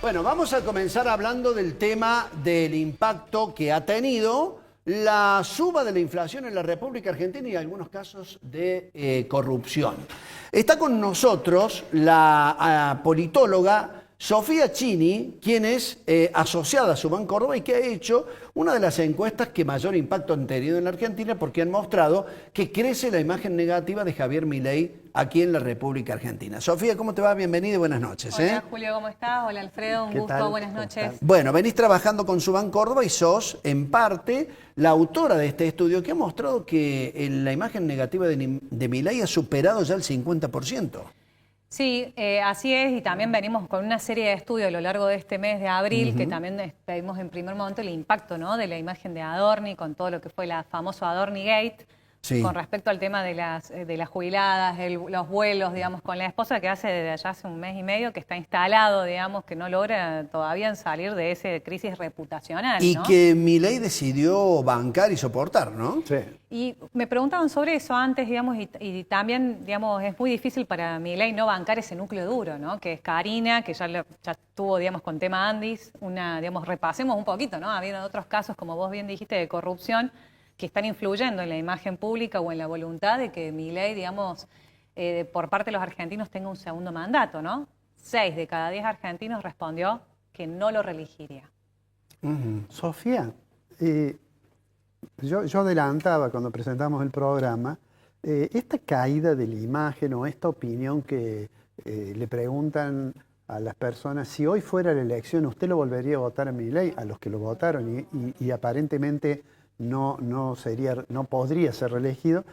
Bueno, vamos a comenzar hablando del tema del impacto que ha tenido la suba de la inflación en la República Argentina y algunos casos de corrupción. Está con nosotros la politóloga Sofía Chini, quien es asociada a Subán Córdoba y que ha hecho una de las encuestas que mayor impacto han tenido en la Argentina porque han mostrado que crece la imagen negativa de Javier Milei aquí en la República Argentina. Sofía, ¿cómo te va? Bienvenida y buenas noches. Hola Julio, ¿cómo estás? Hola Alfredo, un gusto, buenas noches. Bueno, venís trabajando con Subán Córdoba y sos, en parte, la autora de este estudio que ha mostrado que la imagen negativa de Milei ha superado ya el 50%. Sí, así es, y también venimos con una serie de estudios a lo largo de este mes de abril, que también vimos en primer momento el impacto, ¿no?, de la imagen de Adorni, con todo lo que fue la famosa Adorni Gate, con respecto al tema de las jubiladas, los vuelos, digamos, con la esposa, que desde allá hace un mes y medio que está instalado, digamos, que no logra todavía salir de esa crisis reputacional, Y ¿no? que Milei decidió bancar y soportar, ¿no? Sí. Y me preguntaban sobre eso antes, digamos, y también, digamos, es muy difícil para Milei no bancar ese núcleo duro, ¿no? Que es Karina, que ya tuvo, digamos, con tema Andis, digamos, repasemos un poquito, ¿no? Habiendo otros casos, como vos bien dijiste, de corrupción, que están influyendo en la imagen pública o en la voluntad de que Milei, digamos, por parte de los argentinos tenga un segundo mandato, ¿no? 6 de cada 10 argentinos respondió que no lo reelegiría. Sofía, yo adelantaba cuando presentamos el programa, esta caída de la imagen o esta opinión que le preguntan a las personas, si hoy fuera la elección, ¿usted lo volvería a votar a Milei? A los que lo votaron y aparentemente no podría ser reelegido.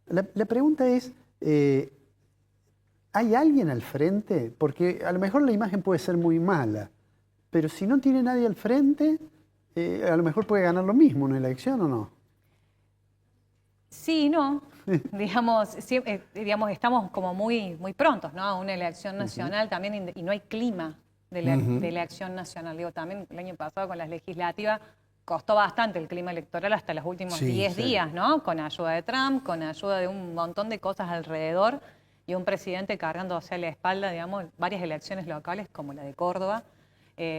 La pregunta es, ¿hay alguien al frente? Porque a lo mejor la imagen puede ser muy mala, pero si no tiene nadie al frente, a lo mejor puede ganar lo mismo una elección, ¿o no? Sí, no. Digamos, estamos como muy prontos, ¿no?, a una elección nacional también, y no hay clima de elección nacional. Digo, también el año pasado con las legislativas costó bastante el clima electoral hasta los últimos 10 días, ¿no? Con ayuda de Trump, con ayuda de un montón de cosas alrededor y un presidente cargándose a la espalda, digamos, varias elecciones locales como la de Córdoba,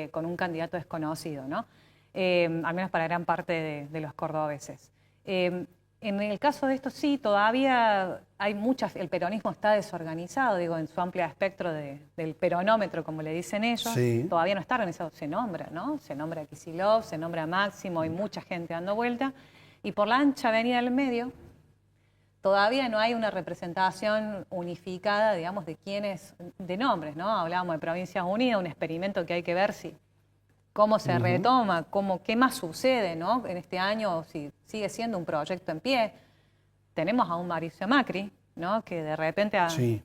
con un candidato desconocido, ¿no? Al menos para gran parte de los cordobeses. En el caso de esto sí, todavía hay el peronismo está desorganizado, digo, en su amplio espectro del peronómetro, como le dicen ellos. Sí. Todavía no está organizado, se nombra, ¿no? Se nombra a Kicillof, se nombra a Máximo, hay mucha gente dando vuelta. Y por la ancha avenida del medio, todavía no hay una representación unificada, digamos, de nombres, ¿no? Hablábamos de Provincias Unidas, un experimento que hay que ver cómo se retoma, qué más sucede, ¿no?, en este año, si sigue siendo un proyecto en pie. Tenemos a un Mauricio Macri, ¿no?, que de repente se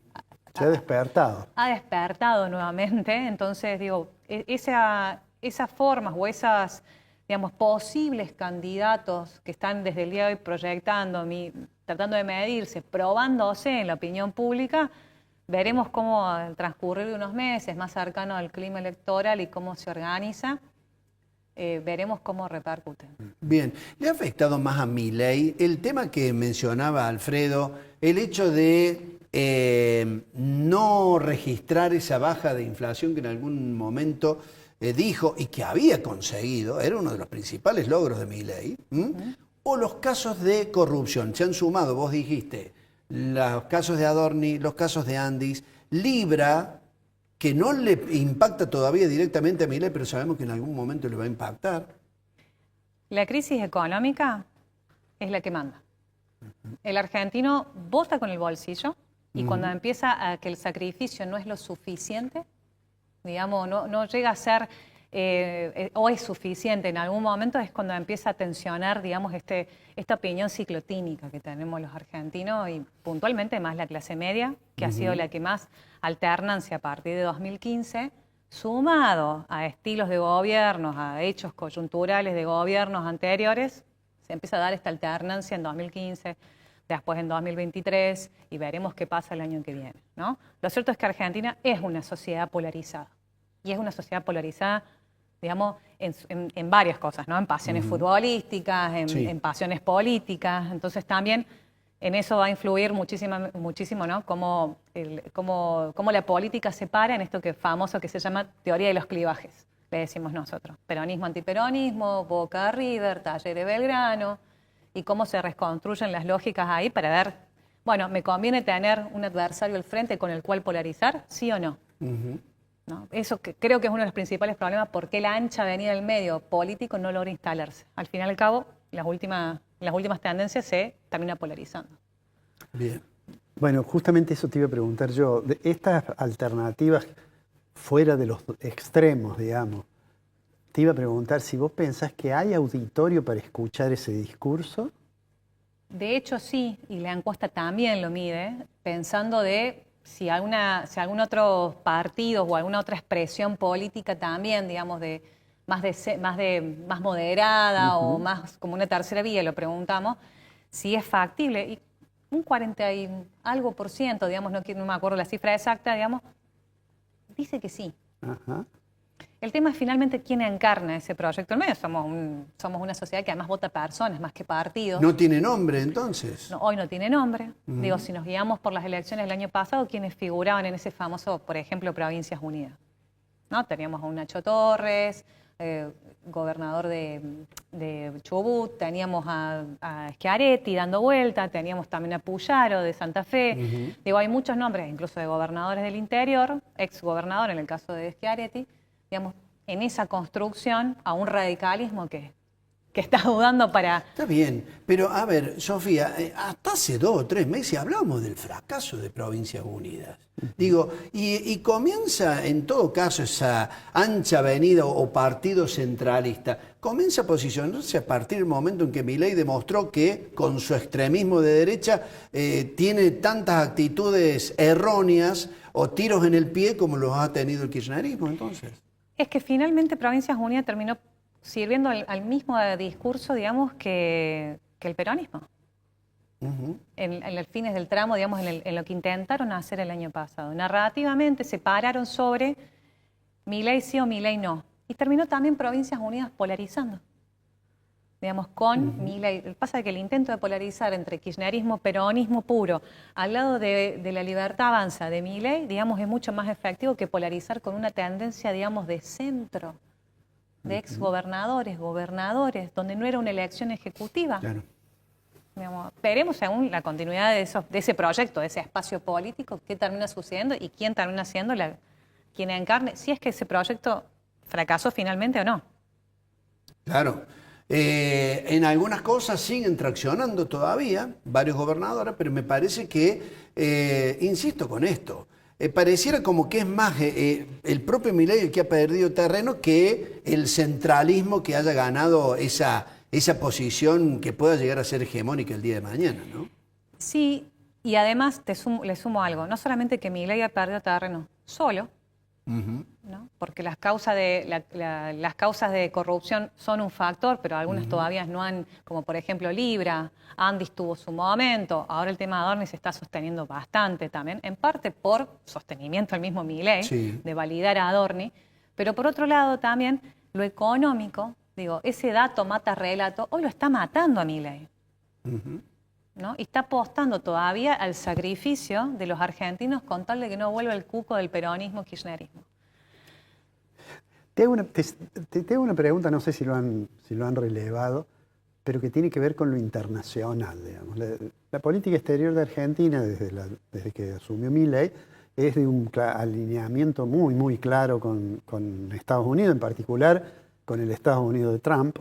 ha despertado. Ha despertado nuevamente. Entonces, digo, esas formas o esas, digamos, posibles candidatos que están desde el día de hoy proyectando, tratando de medirse, probándose en la opinión pública, veremos cómo al transcurrir de unos meses, más cercano al clima electoral y cómo se organiza, veremos cómo repercuten. Bien, ¿le ha afectado más a Milei el tema que mencionaba Alfredo, el hecho de no registrar esa baja de inflación que en algún momento dijo y que había conseguido, era uno de los principales logros de Milei, o los casos de corrupción? Se han sumado, vos dijiste, los casos de Adorni, los casos de Andis, Libra, que no le impacta todavía directamente a Milei, pero sabemos que en algún momento le va a impactar. La crisis económica es la que manda. El argentino vota con el bolsillo y cuando empieza a que el sacrificio no es lo suficiente, digamos, no llega a ser o es suficiente en algún momento, es cuando empieza a tensionar, digamos, esta opinión ciclotímica que tenemos los argentinos y puntualmente más la clase media, que ha sido la que más alternancia a partir de 2015, sumado a estilos de gobiernos, a hechos coyunturales de gobiernos anteriores, se empieza a dar esta alternancia en 2015, después en 2023, y veremos qué pasa el año que viene, ¿no? Lo cierto es que Argentina es una sociedad polarizada, y es una sociedad polarizada, digamos, en varias cosas, ¿no? En pasiones futbolísticas, en pasiones políticas. Entonces también en eso va a influir muchísimo, ¿no? Cómo la política se para en esto famoso que se llama teoría de los clivajes, le decimos nosotros. Peronismo, antiperonismo, Boca River, Talleres Belgrano, y cómo se reconstruyen las lógicas ahí para ver, bueno, ¿me conviene tener un adversario al frente con el cual polarizar? ¿Sí o no? ¿No? Eso creo que es uno de los principales problemas, por qué la ancha avenida del medio político no logra instalarse. Al fin y al cabo, las últimas tendencias se termina polarizando. Bien. Bueno, justamente eso te iba a preguntar yo. De estas alternativas fuera de los extremos, digamos, te iba a preguntar si vos pensás que hay auditorio para escuchar ese discurso. De hecho, sí, y la encuesta también lo mide, pensando de si algún otro partido o alguna otra expresión política también, digamos, más moderada o más como una tercera vía, lo preguntamos, si es factible. Y un 40 y algo por ciento, digamos, no me acuerdo la cifra exacta, digamos, dice que sí. Ajá. El tema es finalmente quién encarna ese proyecto en medio. Somos una sociedad que además vota personas más que partidos. ¿No tiene nombre entonces? No, hoy no tiene nombre. Digo, si nos guiamos por las elecciones del año pasado, quienes figuraban en ese famoso, por ejemplo, Provincias Unidas, ¿no? Teníamos a un Nacho Torres, gobernador de Chubut, teníamos a Schiaretti dando vuelta, teníamos también a Puyaro de Santa Fe. Digo, hay muchos nombres, incluso de gobernadores del interior, ex gobernador en el caso de Schiaretti, digamos, en esa construcción a un radicalismo que está dudando para... Está bien, pero a ver, Sofía, hasta hace 2 o 3 meses hablábamos del fracaso de Provincias Unidas. Digo, y comienza en todo caso esa ancha avenida o partido centralista, comienza a posicionarse a partir del momento en que Milei demostró que con su extremismo de derecha tiene tantas actitudes erróneas o tiros en el pie como los ha tenido el kirchnerismo entonces. Es que finalmente Provincias Unidas terminó sirviendo al mismo discurso, digamos, que el peronismo. En los fines del tramo, digamos, en lo que intentaron hacer el año pasado. Narrativamente se pararon sobre Milei sí o Milei no. Y terminó también Provincias Unidas polarizando. Digamos, con Milei. Pasa que el intento de polarizar entre kirchnerismo, peronismo puro, al lado de la Libertad Avanza de Milei, digamos, es mucho más efectivo que polarizar con una tendencia, digamos, de centro, de exgobernadores, gobernadores, donde no era una elección ejecutiva. Claro. Digamos, veremos según la continuidad de ese proyecto, de ese espacio político, qué termina sucediendo y quién termina siendo quien encarne, si es que ese proyecto fracasó finalmente o no. Claro. En algunas cosas siguen traccionando todavía varios gobernadores, pero me parece que, insisto con esto, pareciera como que es más el propio Milei el que ha perdido terreno que el centralismo que haya ganado esa posición que pueda llegar a ser hegemónica el día de mañana, ¿no? Sí, y además le sumo algo, no solamente que Milei ha perdido terreno solo, ¿no? Porque las causas de corrupción son un factor, pero algunas todavía no han, como por ejemplo Libra, Andis tuvo su momento, ahora el tema de Adorni se está sosteniendo bastante también, en parte por sostenimiento del mismo Milei, sí, de validar a Adorni, pero por otro lado también lo económico, digo, ese dato mata relato, hoy lo está matando a Milei. ¿No? Y está apostando todavía al sacrificio de los argentinos con tal de que no vuelva el cuco del peronismo kirchnerismo. Te hago una pregunta, no sé si lo han relevado, pero que tiene que ver con lo internacional, digamos. La política exterior de Argentina, desde que asumió Milei, es de un alineamiento muy, muy claro con Estados Unidos, en particular con el Estados Unidos de Trump.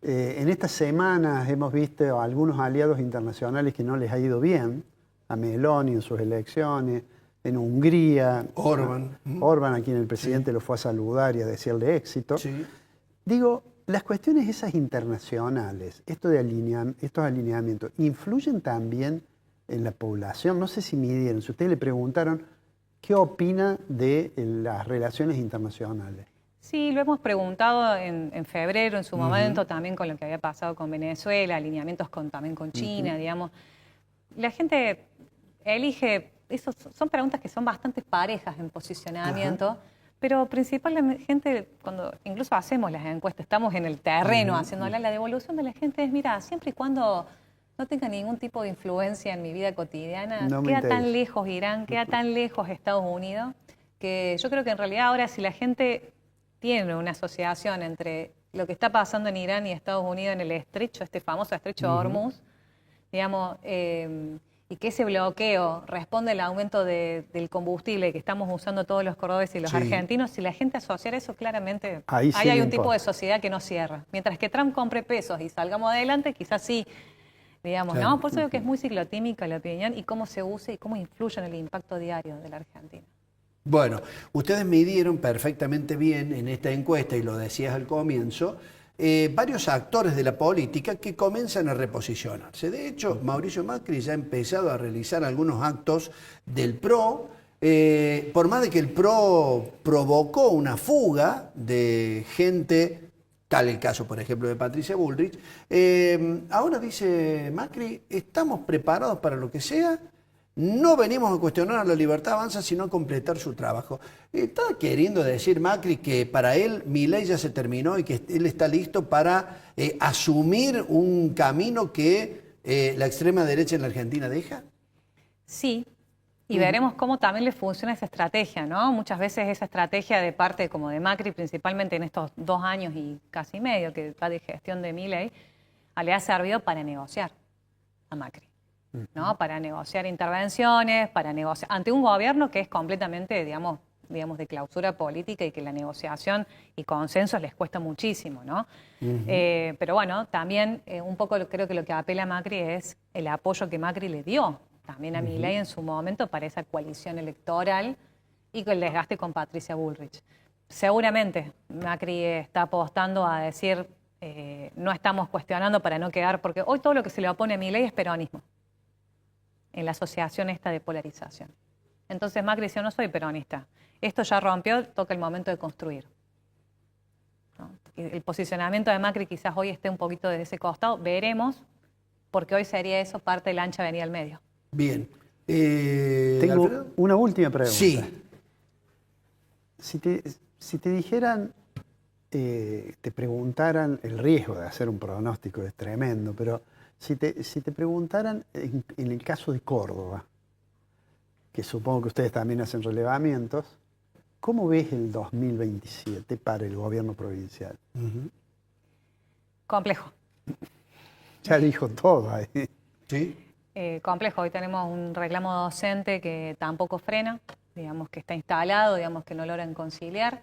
En estas semanas hemos visto a algunos aliados internacionales que no les ha ido bien, a Meloni en sus elecciones, en Hungría, Orbán, a quien el presidente lo fue a saludar y a desearle éxito. Sí. Digo, las cuestiones esas internacionales, estos alineamientos, ¿influyen también en la población? No sé si midieron, si ustedes le preguntaron qué opina de las relaciones internacionales. Sí, lo hemos preguntado en febrero, en su momento, también con lo que había pasado con Venezuela, alineamientos también con China, digamos. La gente elige, son preguntas que son bastante parejas en posicionamiento, pero principalmente cuando incluso hacemos las encuestas, estamos en el terreno haciéndola, la devolución de la gente es, mira, siempre y cuando no tenga ningún tipo de influencia en mi vida cotidiana, No me queda interesa. tan lejos Irán, queda tan lejos Estados Unidos, que yo creo que en realidad ahora si la gente tiene una asociación entre lo que está pasando en Irán y Estados Unidos en el estrecho, este famoso estrecho de Hormuz, digamos, y que ese bloqueo responde al aumento del combustible que estamos usando todos los cordobeses y los Sí. argentinos, si la gente asociara eso, claramente Ahí sí ahí hay le un tipo importa. de sociedad que no cierra. Mientras que Trump compre pesos y salgamos adelante, quizás sí, digamos, Claro. ¿no? Por eso digo que es muy ciclotímica la opinión y cómo se usa y cómo influye en el impacto diario de la Argentina. Bueno, ustedes midieron perfectamente bien en esta encuesta, y lo decías al comienzo, varios actores de la política que comienzan a reposicionarse. De hecho, Mauricio Macri ya ha empezado a realizar algunos actos del PRO, por más de que el PRO provocó una fuga de gente, tal el caso, por ejemplo, de Patricia Bullrich, ahora dice Macri, estamos preparados para lo que sea. No venimos a cuestionar a la Libertad Avanza, sino a completar su trabajo. Está queriendo decir Macri que para él Milei ya se terminó y que él está listo para asumir un camino que la extrema derecha en la Argentina deja. Sí, y veremos cómo también le funciona esa estrategia, ¿no? Muchas veces esa estrategia de parte como de Macri, principalmente en estos 2 años y casi medio que va de gestión de Milei, le ha servido para negociar a Macri, ¿no? Para negociar intervenciones, para negociar ante un gobierno que es completamente, digamos, de clausura política y que la negociación y consensos les cuesta muchísimo, ¿no? Pero bueno, también un poco creo que lo que apela a Macri es el apoyo que Macri le dio también a Milei en su momento para esa coalición electoral y con el desgaste con Patricia Bullrich. Seguramente Macri está apostando a decir no estamos cuestionando para no quedar, porque hoy todo lo que se le opone a Milei es peronismo, en la asociación esta de polarización. Entonces Macri dice, no soy peronista, esto ya rompió, toca el momento de construir. ¿No? El posicionamiento de Macri quizás hoy esté un poquito desde ese costado, veremos, porque hoy sería eso parte de la ancha avenida al medio. Bien. Tengo ¿Alfredo? una última pregunta. Sí. Si te dijeran, te preguntaran, el riesgo de hacer un pronóstico es tremendo, pero si te preguntaran en el caso de Córdoba, que supongo que ustedes también hacen relevamientos, ¿cómo ves el 2027 para el gobierno provincial? Complejo. Ya dijo todo ahí. Sí. Complejo. Hoy tenemos un reclamo docente que tampoco frena, digamos que está instalado, digamos que no logran conciliar.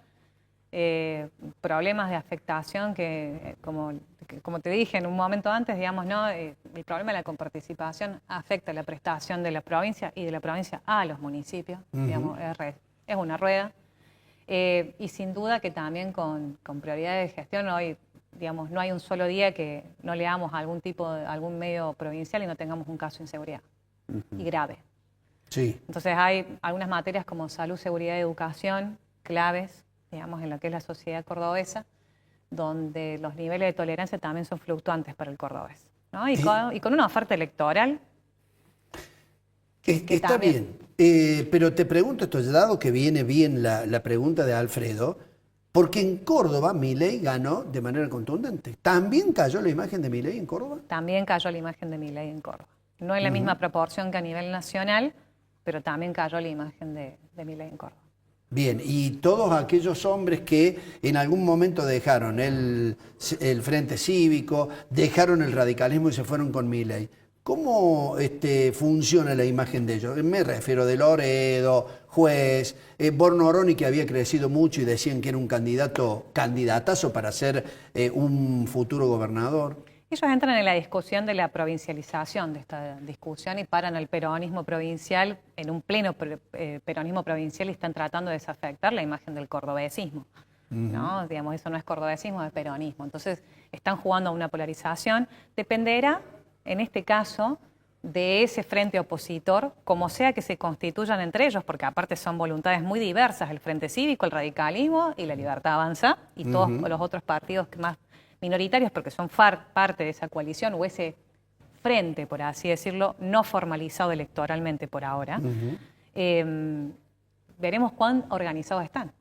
Problemas de afectación que, como te dije en un momento antes, digamos, ¿no? El problema de la comparticipación afecta la prestación de la provincia y de la provincia a los municipios, digamos, es una rueda. Y sin duda que también con prioridades de gestión hoy, digamos, no hay un solo día que no leamos algún medio provincial y no tengamos un caso de inseguridad y grave. Sí. Entonces hay algunas materias como salud, seguridad y educación claves, digamos, en lo que es la sociedad cordobesa, donde los niveles de tolerancia también son fluctuantes para el cordobés, ¿no? Y con una oferta electoral que Está también... bien. Pero te pregunto esto, dado que viene bien la pregunta de Alfredo, porque en Córdoba Milei ganó de manera contundente. ¿También cayó la imagen de Milei en Córdoba? También cayó la imagen de Milei en Córdoba. No en la misma proporción que a nivel nacional, pero también cayó la imagen de Milei en Córdoba. Bien, y todos aquellos hombres que en algún momento dejaron el Frente Cívico, dejaron el radicalismo y se fueron con Milei, ¿cómo funciona la imagen de ellos? Me refiero de Loredo, Juez, Bornoroni, que había crecido mucho y decían que era un candidatazo para ser un futuro gobernador. Ellos entran en la discusión de la provincialización de esta discusión y paran al peronismo provincial, en un pleno peronismo provincial, y están tratando de desafectar la imagen del cordobesismo. ¿No? Digamos, eso no es cordobesismo, es peronismo. Entonces, están jugando a una polarización. Dependerá, en este caso, de ese frente opositor, como sea que se constituyan entre ellos, porque aparte son voluntades muy diversas, el Frente Cívico, el radicalismo y la Libertad Avanza, y todos los otros partidos que más minoritarios, porque son parte de esa coalición o ese frente, por así decirlo, no formalizado electoralmente por ahora. Veremos cuán organizados están.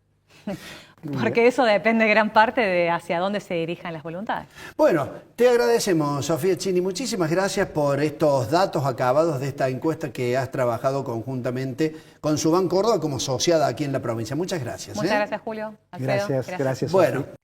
Porque eso depende gran parte de hacia dónde se dirijan las voluntades. Bueno, te agradecemos, Sofía Chini. Muchísimas gracias por estos datos acabados de esta encuesta que has trabajado conjuntamente con Subán Córdoba como asociada aquí en la provincia. Muchas gracias. Muchas gracias, Julio. Alfredo, Gracias, Bueno.